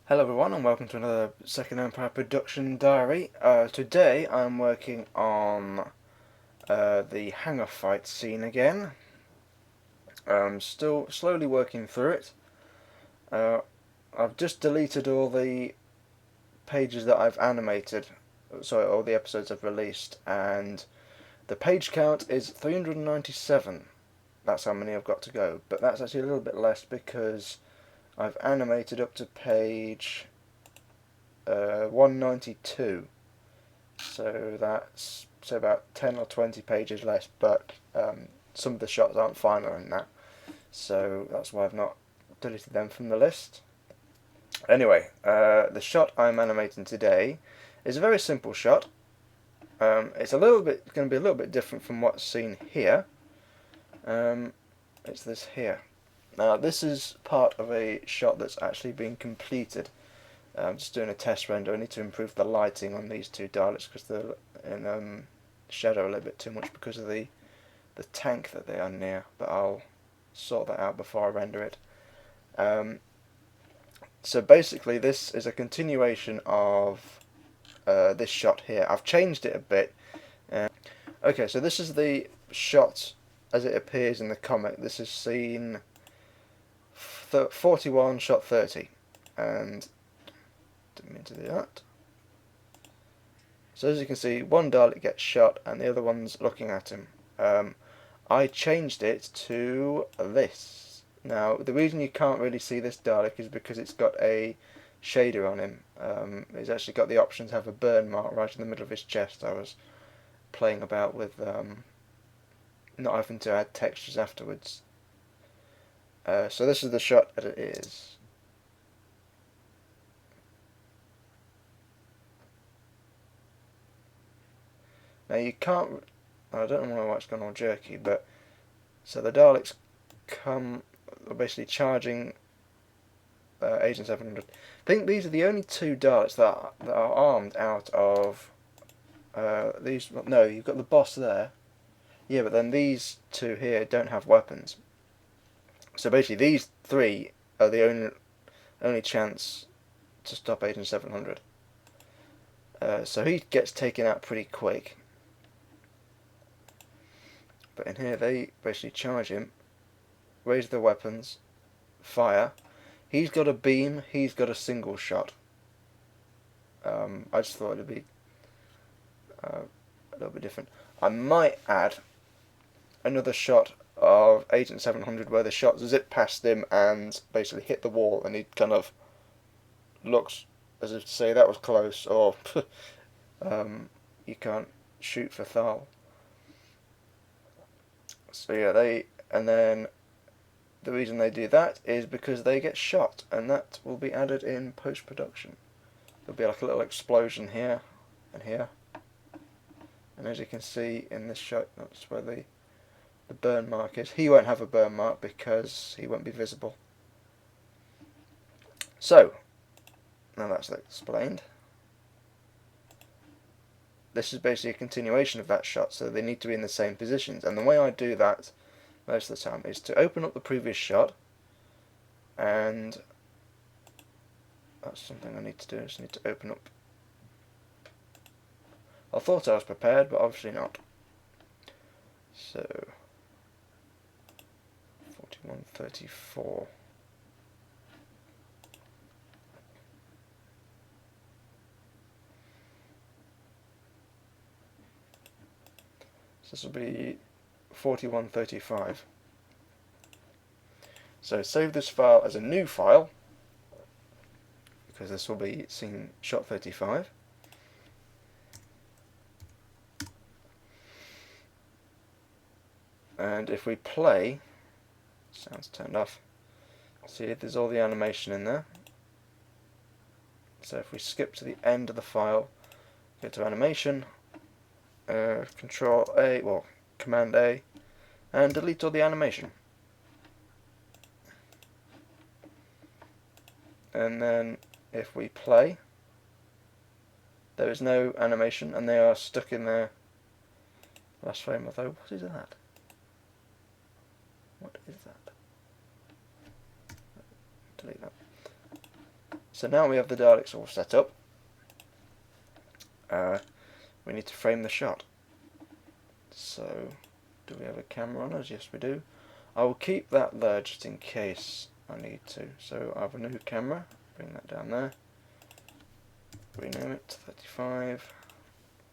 Hello everyone and welcome to another Second Empire production diary. Today I'm working on the hangar fight scene again. I'm still slowly working through it. I've just deleted all the pages that I've animated, sorry, all the episodes I've released, and the page count is 397. That's how many I've got to go, but that's actually a little bit less because I've animated up to page 192, so that's about 10 or 20 pages less, but some of the shots aren't final in that, so that's why I've not deleted them from the list. Anyway, the shot I'm animating today is a very simple shot. It's going to be a little bit different from what's seen here. It's this here. Now this is part of a shot that's actually been completed. I'm just doing a test render. I need to improve the lighting on these two Daleks because they're in shadow a little bit too much because of the tank that they are near, but I'll sort that out before I render it. So basically this is a continuation of this shot here. I've changed it a bit. Okay, so this is the shot as it appears in the comic. This is scene 41, shot 30, and didn't mean to do that. So as you can see, one Dalek gets shot and the other one's looking at him. I changed it to this. Now, the reason you can't really see this Dalek is because it's got a shader on him. It's actually got the option to have a burn mark right in the middle of his chest. I was playing about with not having to add textures afterwards. So this is the shot as it is. Now you can't, I don't know why it's gone all jerky, but so the Daleks are basically charging Agent 700. I think these are the only two Daleks that are armed out of these. No, you've got the boss there. Yeah, but then these two here don't have weapons. So basically, these three are the only chance to stop Agent 700. So he gets taken out pretty quick. But in here, they basically charge him, raise their weapons, fire. He's got a beam, he's got a single shot. I just thought it'd be a little bit different. I might add another shot of Agent 700 where the shot zip past him and basically hit the wall, and he kind of looks as if to say that was close, or you can't shoot for Thal. So yeah, and then the reason they do that is because they get shot, and that will be added in post-production. There'll be like a little explosion here and here, and as you can see in this shot, that's where the burn mark is. He won't have a burn mark because he won't be visible. So, now that's explained. This is basically a continuation of that shot, so they need to be in the same positions. And the way I do that most of the time is to open up the previous shot, and that's something I need to do. I just need to open up. I thought I was prepared, but obviously not. So 4134. So this will be 4135. So save this file as a new file, because this will be scene shot 35. And if we play, sound's turned off, see there's all the animation in there. So if we skip to the end of the file, go to animation, Control A, well, Command A, and delete all the animation. And then if we play, there is no animation, and they are stuck in their last frame. Although, what is that? What is that? Delete that. So now we have the Daleks all set up. We need to frame the shot. So, do we have a camera on us? Yes, we do. I will keep that there just in case I need to. So I have a new camera. Bring that down there. Rename it to 35.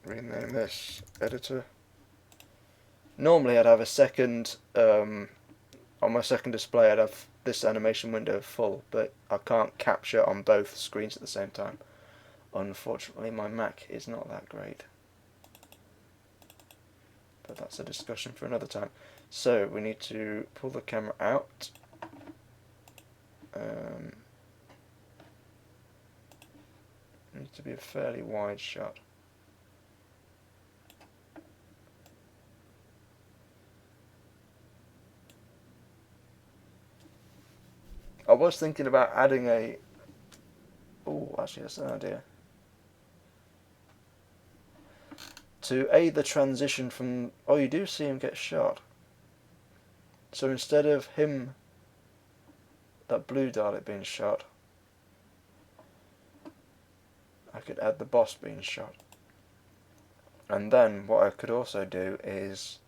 Rename this editor. Normally I'd have a second, on my second display I'd have this animation window full, but I can't capture on both screens at the same time. Unfortunately my Mac is not that great. But that's a discussion for another time. So we need to pull the camera out. It needs to be a fairly wide shot. I was thinking about adding a... Oh, actually that's an idea. To aid the transition from... Oh, you do see him get shot. So instead of him, that blue Dalek being shot, I could add the boss being shot. And then what I could also do is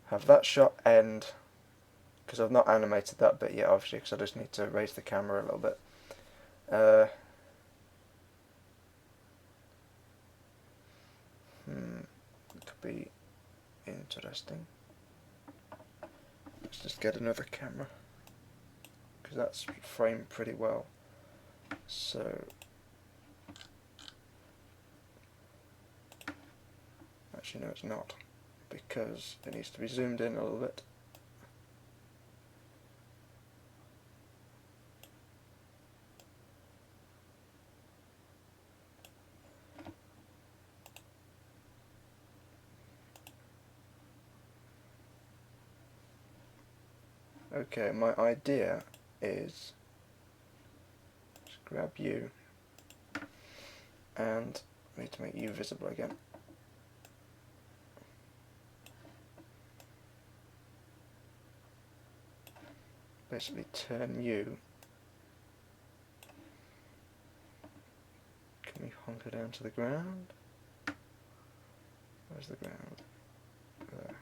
have that shot end, because I've not animated that bit yet obviously, because I just need to raise the camera a little bit. It could be interesting. Let's just get another camera, because that's framed pretty well. So actually no, it's not, because it needs to be zoomed in a little bit. Okay, my idea is just grab you, and I need to make you visible again. Basically turn you. Can we hunker down to the ground? Where's the ground? There.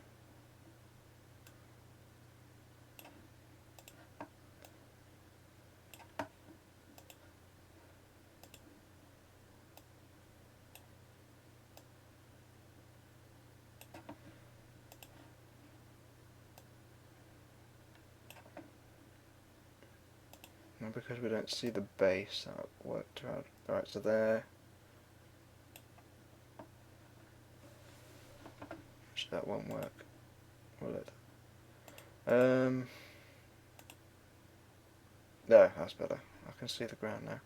And because we don't see the base, that worked out. Alright, so there. Actually, that won't work, will it? There, that's better. I can see the ground now.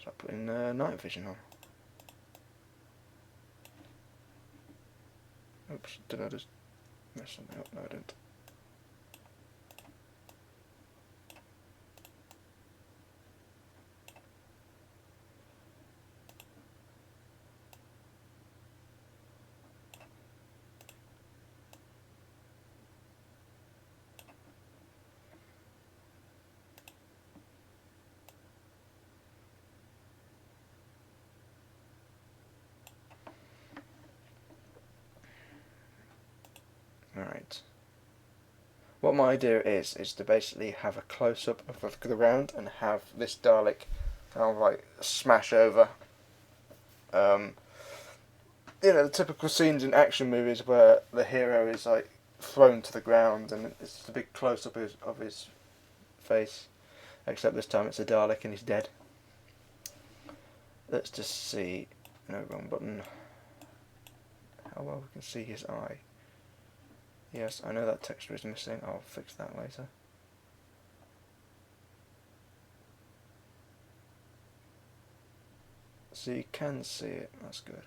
So I put in night vision on. Oops, did I just mess something up? No, I didn't. Alright. What my idea is to basically have a close-up of the ground and have this Dalek kind of like smash over. You know, the typical scenes in action movies where the hero is like thrown to the ground and it's just a big close-up of his face. Except this time it's a Dalek and he's dead. Let's just see. No, wrong button. How well we can see his eye. Yes, I know that texture is missing. I'll fix that later. So you can see it. That's good.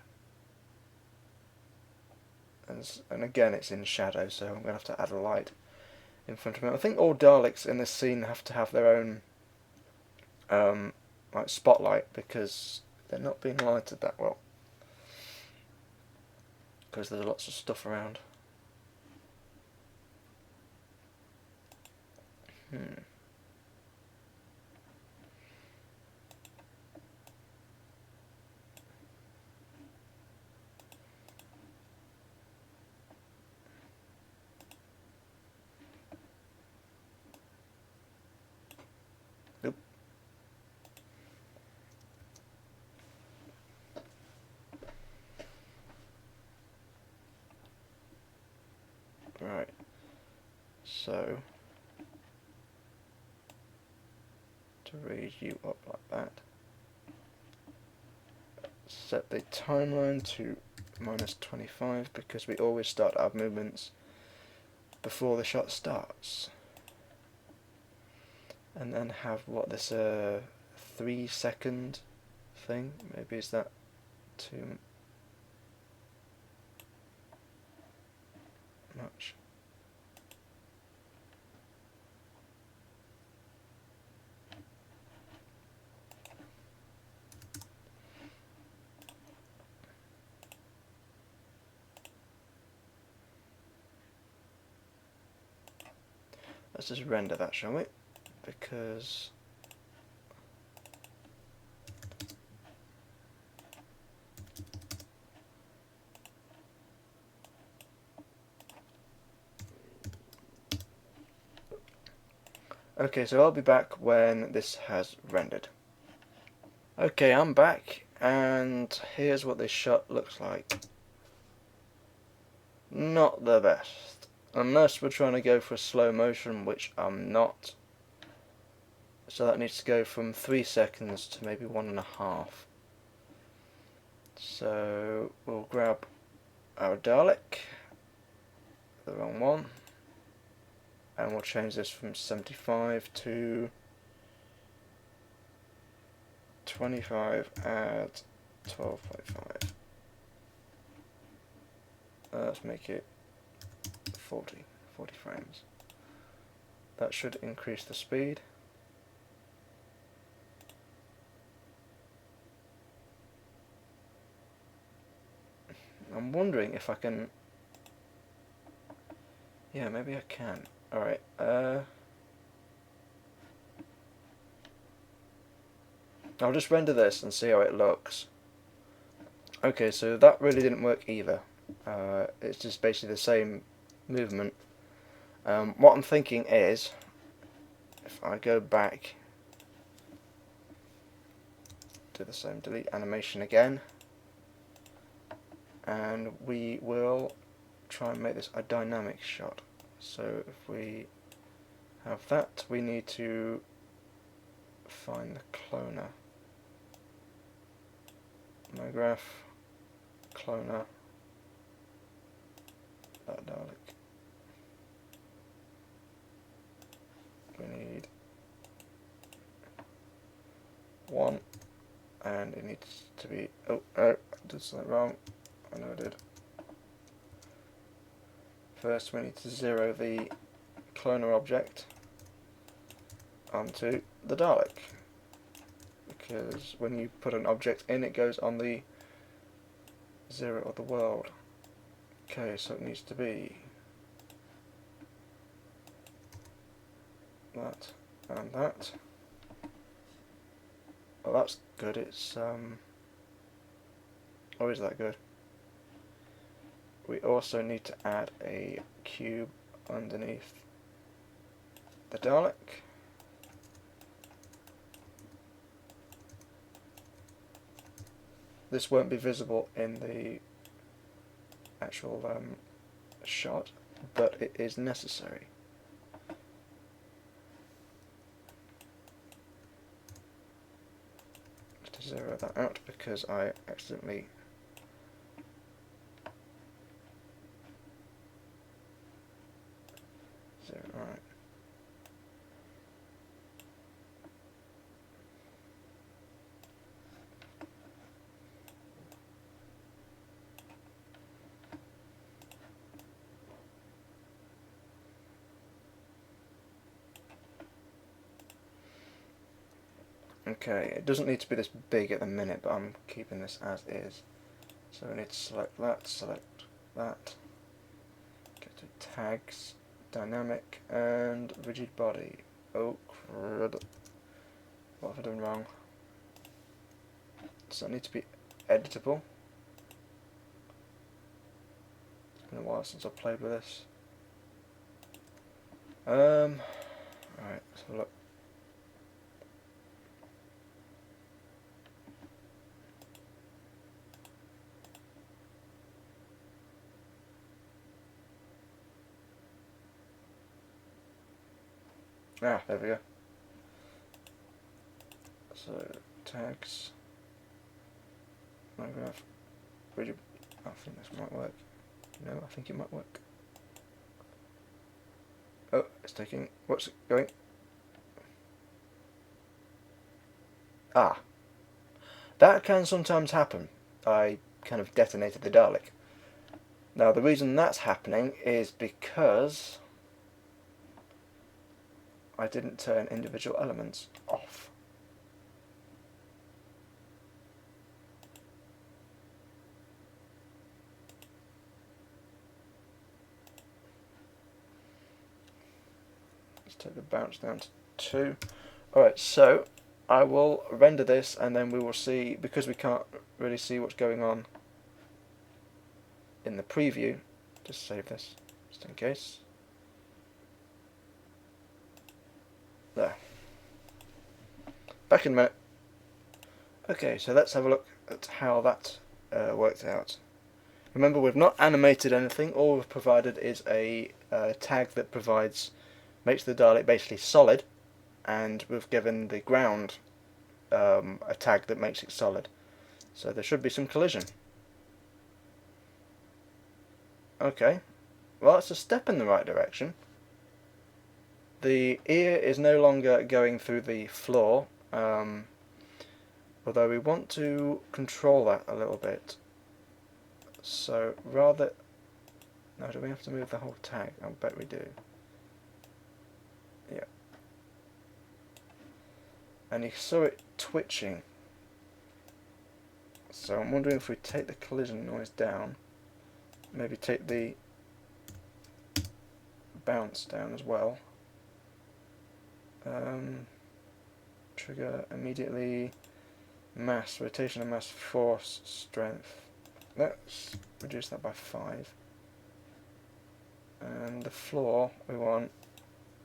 And again, it's in shadow, so I'm going to have to add a light in front of him. I think all Daleks in this scene have to have their own like spotlight, because they're not being lighted that well. Because there's lots of stuff around. So to read you up like that, set the timeline to -25 because we always start our movements before the shot starts, and then have what, this 3-second thing. Maybe is that too much? Let's just render that, shall we? Because okay, so I'll be back when this has rendered. Okay, I'm back, and here's what this shot looks like. Not the best. Unless we're trying to go for a slow motion, which I'm not. So that needs to go from 3 seconds to maybe 1.5. So we'll grab our Dalek, the wrong one, and we'll change this from 75 to 25 at 12.5. Let's make it 40 frames. That should increase the speed. I'm wondering if I can... yeah, maybe I can. Alright, I'll just render this and see how it looks. Okay, so that really didn't work either. It's just basically the same movement. What I'm thinking is, if I go back, do the same delete animation again, and we will try and make this a dynamic shot. So if we have that, we need to find the cloner. MoGraph, cloner, that Dalek. We need 1, and it needs to be, oh no, I did something wrong, I know I did. First we need to 0 the cloner object onto the Dalek, because when you put an object in, it goes on the 0 of the world. Okay, so it needs to be that and that. Well, that's good. It's or is that good? We also need to add a cube underneath the Dalek. This won't be visible in the actual shot, but it is necessary. To 0 that out because I accidentally right. Okay, it doesn't need to be this big at the minute, but I'm keeping this as is. So we need to select that, get to tags, dynamic, and rigid body. Oh crud. What have I done wrong? Does that need to be editable? It's been a while since I've played with this. Alright, let's have a look. Ah, there we go. So, tags, monograph, rigid. I think this might work. No, I think it might work. Oh, it's taking. What's it going? Ah, that can sometimes happen. I kind of detonated the Dalek. Now, the reason that's happening is because I didn't turn individual elements off. Let's take the bounce down to 2. Alright, so I will render this and then we will see, because we can't really see what's going on in the preview, just save this just in case. There. Back in a minute. Okay, so let's have a look at how that worked out. Remember, we've not animated anything. All we've provided is a tag that makes the Dalek basically solid, and we've given the ground a tag that makes it solid. So there should be some collision. Okay, well, it's a step in the right direction. The ear is no longer going through the floor, although we want to control that a little bit. So rather... No, do we have to move the whole tag? I bet we do. Yeah. And you saw it twitching. So I'm wondering if we take the collision noise down, maybe take the bounce down as well. Trigger immediately, mass, rotation of mass, force, strength. Let's reduce that by 5. And the floor, we want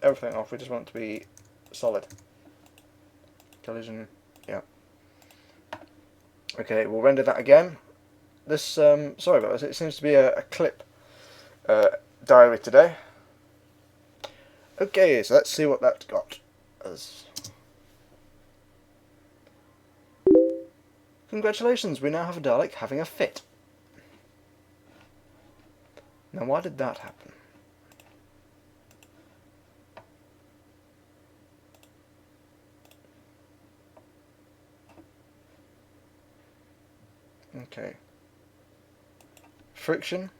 everything off, we just want it to be solid. Collision, yeah. Okay, we'll render that again. This, sorry about this, it seems to be a clip diary today. Okay, so let's see what that's got as. Congratulations, we now have a Dalek having a fit. Now, why did that happen? Okay. Friction,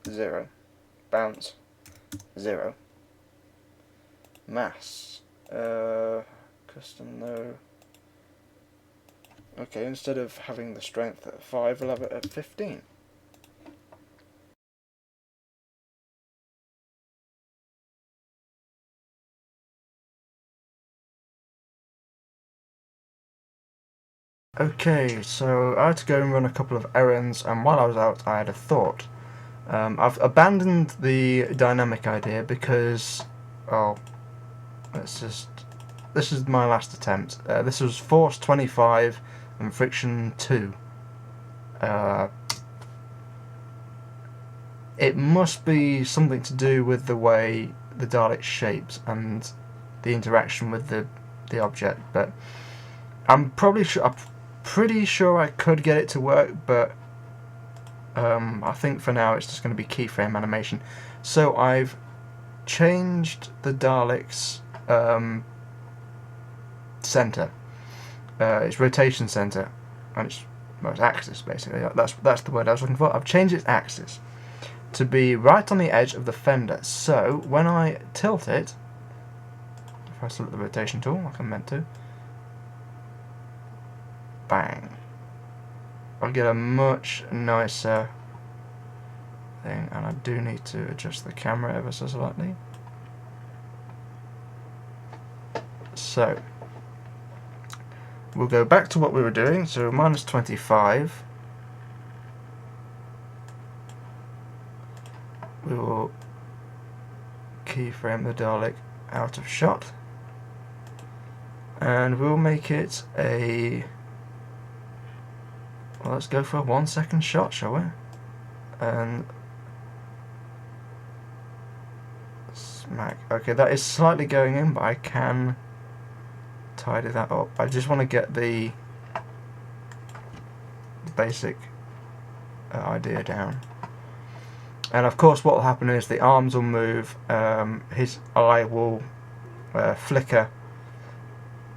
0. Bounce, 0. Mass, custom no. Okay, instead of having the strength at 5, we'll have it at 15. Okay, so I had to go and run a couple of errands, and while I was out, I had a thought. I've abandoned the dynamic idea because, well, this is my last attempt. This was force 25 and friction 2. It must be something to do with the way the Dalek shapes and the interaction with the object, but I'm pretty sure I could get it to work, but I think for now it's just going to be keyframe animation. So I've changed the Dalek's center, its rotation center, and its axis basically. That's the word I was looking for. I've changed its axis to be right on the edge of the fender. So when I tilt it, if I select the rotation tool like I'm meant to, bang, I'll get a much nicer thing, and I do need to adjust the camera ever so slightly. So we'll go back to what we were doing, so minus 25. We will keyframe the Dalek out of shot, and we'll make it a, well, let's go for a 1 second shot, shall we? And Mac. Okay, that is slightly going in, but I can tidy that up. I just want to get the basic idea down. And of course what will happen is the arms will move, his eye will flicker,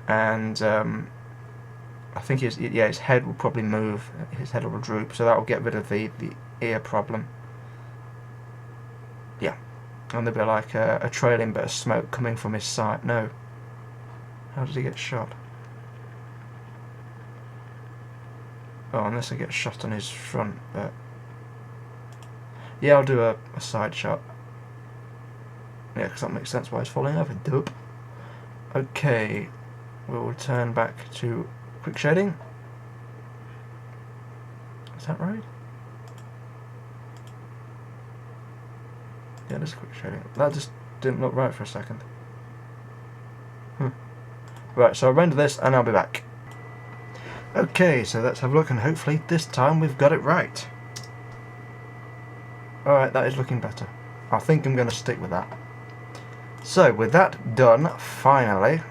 and I think his head will probably move, his head will droop, so that will get rid of the ear problem. Yeah, and there'll be like a trailing bit of smoke coming from his side. No. How did he get shot? Oh, unless I get shot on his front, but... Yeah, I'll do a side shot. Yeah, because that makes sense why he's falling over. Dope. Okay, we'll return back to quick shading. Is that right? Yeah, this quick shading. That just didn't look right for a second. Right, so I'll render this and I'll be back. Okay, so let's have a look, and hopefully this time we've got it right. Alright, that is looking better. I think I'm going to stick with that. So, with that done, finally,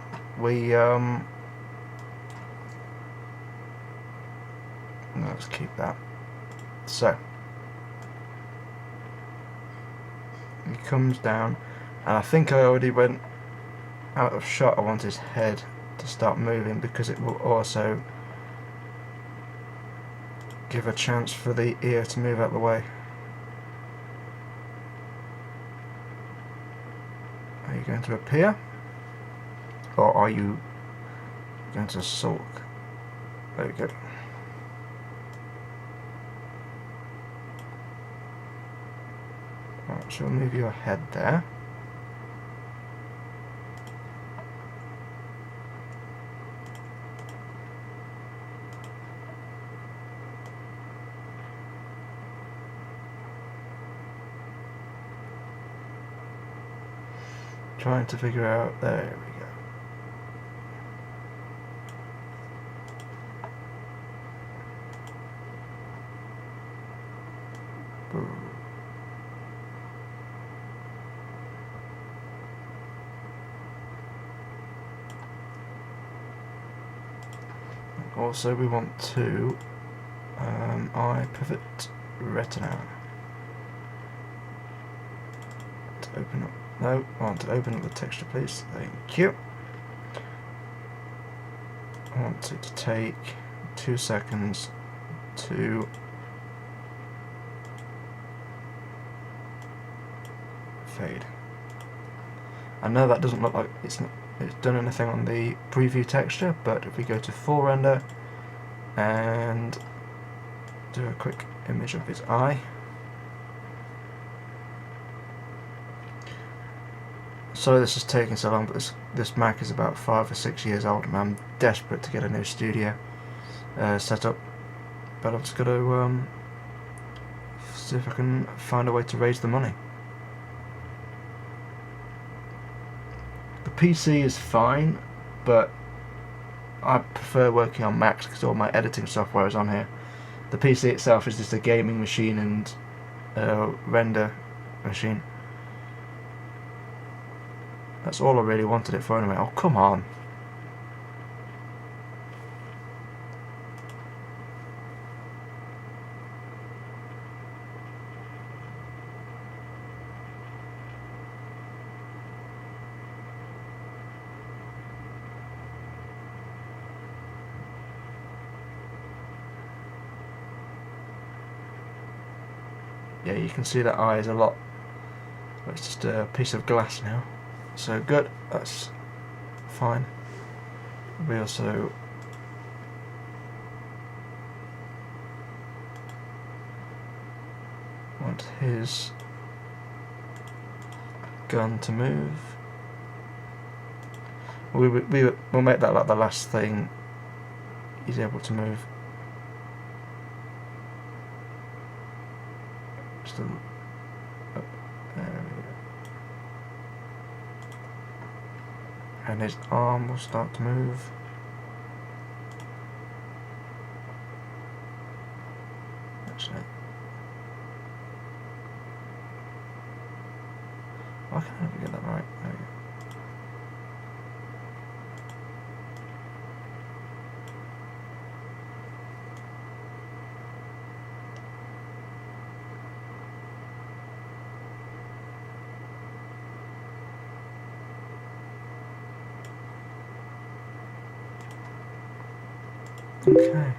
let's keep that. So, he comes down, and I think I already went out of shot. I want his head to start moving because it will also give a chance for the ear to move out of the way. Are you going to appear? Or are you going to sulk? Very good. Right, so we'll move your head there. Trying to figure out, there we go. Also we want to eye pivot retina to open up. No, I want to open up the texture, please. Thank you. I want it to take 2 seconds to fade. I know that doesn't look like it's done anything on the preview texture, but if we go to full render and do a quick image of his eye. Sorry this is taking so long, but this Mac is about 5 or 6 years old and I'm desperate to get a new studio set up. But I've just got to see if I can find a way to raise the money. The PC is fine, but I prefer working on Macs because all my editing software is on here. The PC itself is just a gaming machine and render machine. That's all I really wanted it for anyway. Oh, come on. Yeah, you can see that eye is a lot. It's just a piece of glass now. So good, that's fine. We also want his gun to move. We'll make that like the last thing he's able to move. Just a, oh, there we go. And his arm will start to move. Actually, Why can't I never get that right? There we go. Okay.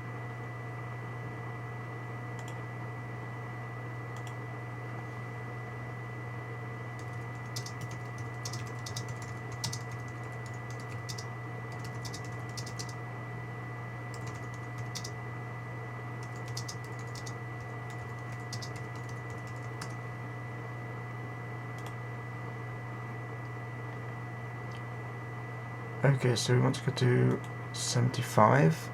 Okay, so we want to go to 75.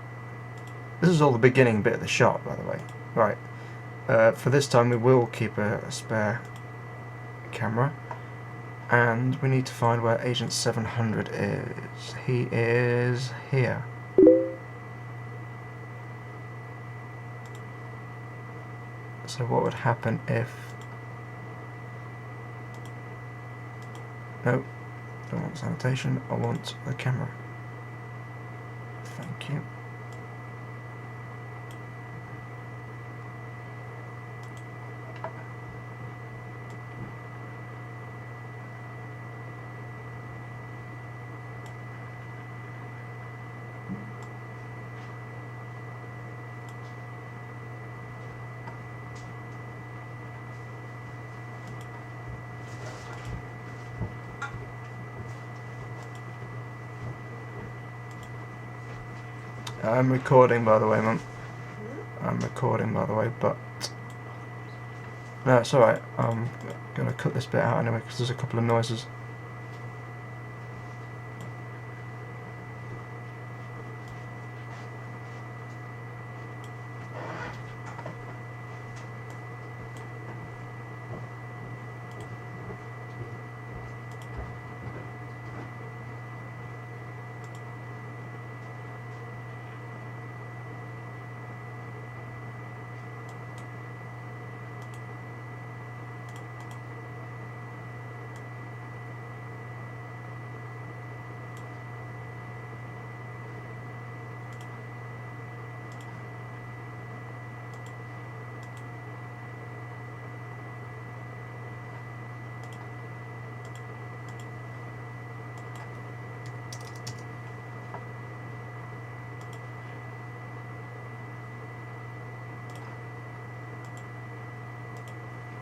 This is all the beginning bit of the shot, by the way. Right. For this time we will keep a spare camera. And we need to find where Agent 700 is. He is here. So what would happen if... No, don't want sanitation, I want the camera. Thank you. I'm recording, by the way, Mum. I'm recording, by the way, but... No, it's alright. I'm going to cut this bit out anyway, because there's a couple of noises.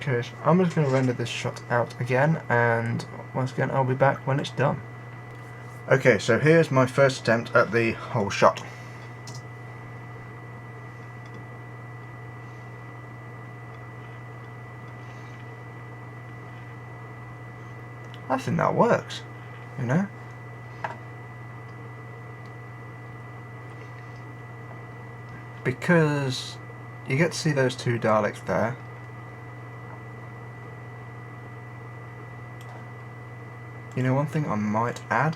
Okay, so I'm just going to render this shot out again, and once again I'll be back when it's done. Okay, so here's my first attempt at the whole shot. I think that works, you know? Because you get to see those two Daleks there. You know, one thing I might add,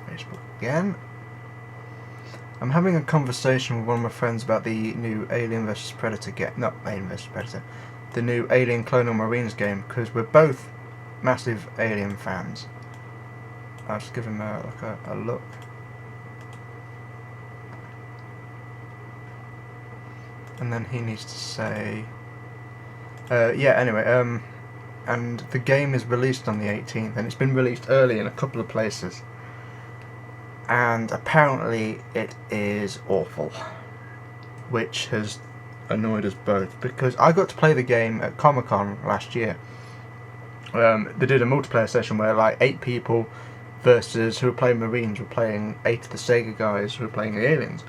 Facebook again. I'm having a conversation with one of my friends about the new Alien vs Predator game. Not Alien vs Predator. The new Alien Colonial Marines game, because we're both massive Alien fans. I'll just give him a look. And then he needs to say... yeah, anyway, and the game is released on the 18th, and it's been released early in a couple of places. And apparently it is awful, which has annoyed us both, because I got to play the game at Comic-Con last year. They did a multiplayer session where like 8 people versus who were playing Marines were playing 8 of the Sega guys who were playing the Aliens.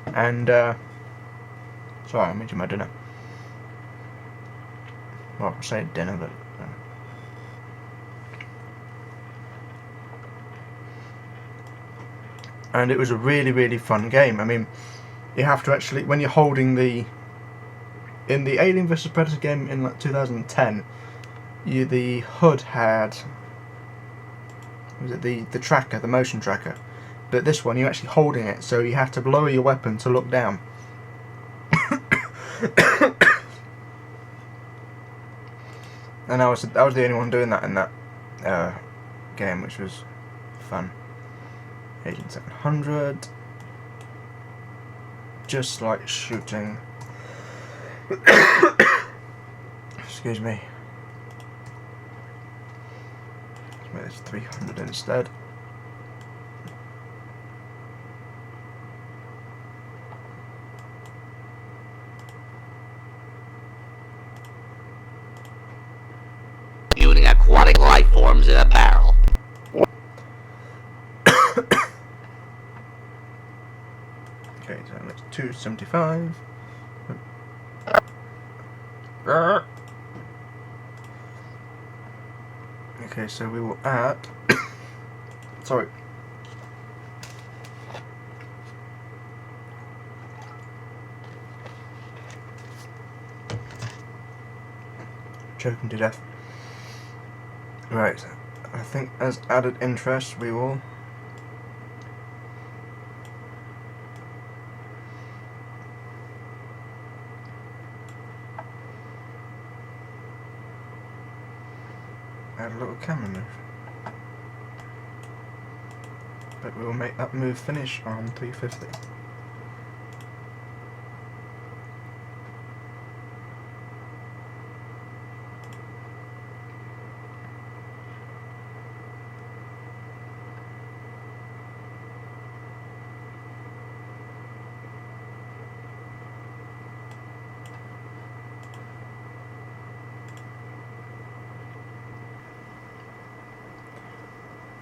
And sorry, I'm eating my dinner. Well, I say dinner, but and it was a really, really fun game. I mean, you have to actually, when you're holding in the Alien vs Predator game in like 2010, the HUD had, was it the tracker, the motion tracker, but this one you're actually holding it, so you have to lower your weapon to look down. And I was the only one doing that in that game, which was fun. Agent 700, just like shooting. Excuse me. Let's make this 300 instead. Using aquatic life forms in a barrel. Okay, so that's 275. Okay, so we will add. Sorry. Choking to death. Right, I think as added interest we will add a little camera move, but we will make that move finish on 350.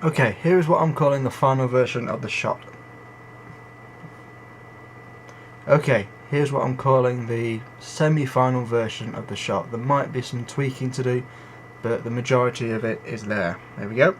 Okay, here is what I'm calling the final version of the shot. Okay, here's what I'm calling the semi-final version of the shot. There might be some tweaking to do, but the majority of it is there. There we go.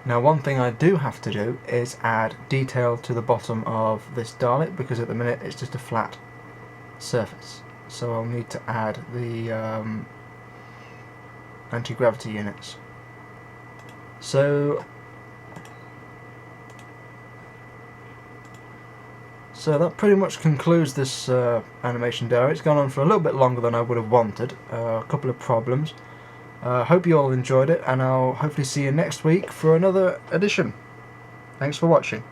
Now one thing I do have to do is add detail to the bottom of this Dalek, because at the minute it's just a flat surface. So I'll need to add the anti-gravity units. So that pretty much concludes this animation diary. It's gone on for a little bit longer than I would have wanted. A couple of problems. Hope you all enjoyed it, and I'll hopefully see you next week for another edition. Thanks for watching.